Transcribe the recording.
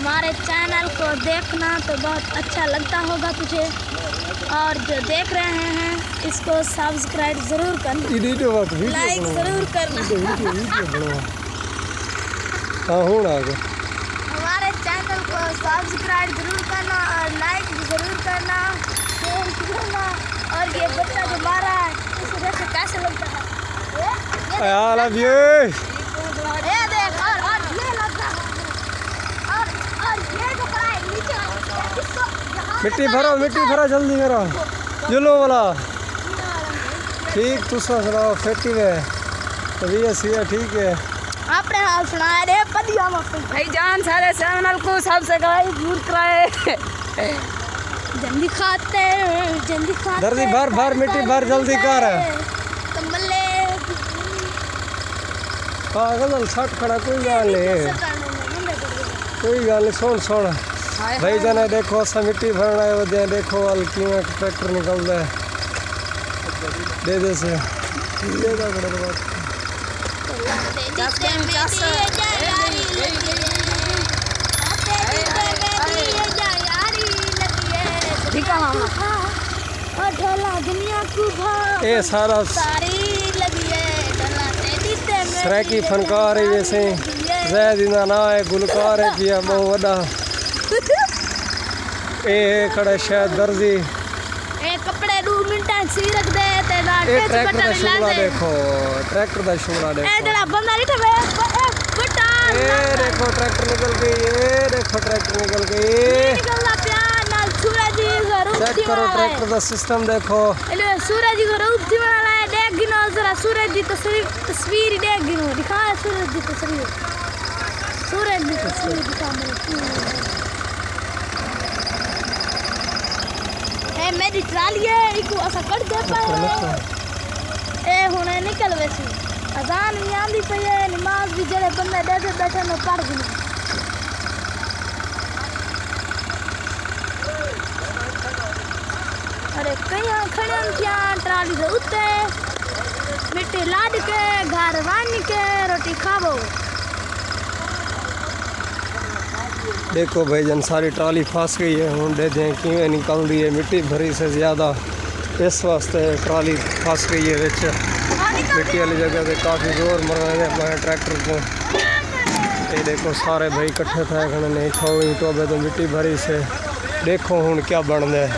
हमारे चैनल को देखना तो बहुत अच्छा लगता होगा तुझे, और जो देख रहे हैं इसको सब्सक्राइब ज़रूर करना, लाइक ज़रूर करना। हमारे चैनल को सब्सक्राइब ज़रूर करना और लाइक भी ज़रूर करना, शेयर करना। और ये बच्चा जो मारा है इस वजह से कैसे लगता है मिट्टी भरो जल्दी करो जुलो वाला। ठीक तुसा सुनाओ फेटी में तभी ऐसी है ठीक है। आपने हाल सुनाया रे पदिया भाई जान सारे चैनल को सब्सक्राइब जरूर कराए। जल्दी खाते दर्दी भर मिट्टी भर जल्दी कर पागल छठ खड़ा कोई गल नहीं सुन भाई जाने देखो असा मिट्टी भरना है वो देखो वाल किवें ट्रैक्टर निकल रहा है दे से दे दा बड़ा ये सारा सराकी फनकार है वैसे जैद ना है गुलकार है पिया बहुत वड़ा ए खड़ा शायद दर्जी कपड़े 2 मिनट सी रख दे ते ना ट्रैक्टर दा शुरा देखो ए जरा बंदा नहीं ठवे बटा ए देखो ट्रैक्टर निकल गई निकलना प्यार नाल सूरज जी जरूर चेक करो ट्रैक्टर दा सिस्टम देखो ले सूरज जी जरूर थी वाला है देख गिनो जरा सूरज जी तस्वीर देख गिनो दिखा सूरज जी तस्वीर दिखा मेरे ए मेरी ट्राली है इको असा कट दे पाए ए हुने निकल वैसी अजान भी आंदी पई है नमाज भी जड़े बंदे बैठे न पढ़ गई। अरे कहीं खड़े क्या ट्राली से उत्ते मिट्टी लाद के घर वानी के रोटी खावो। देखो भाईजान सारी ट्राली फंस गई है हूँ दे दें किवें निकल रही है मिट्टी भरी से ज़्यादा इस वास्ते ट्राली फंस गई है बिच मिट्टी वाली जगह पे काफ़ी जोर मरने अपने ट्रैक्टर को। ये देखो सारे भाई इकट्ठे थे नहीं थोड़ी तो अबे तो मिट्टी भरी से देखो हूँ क्या बन रहा है।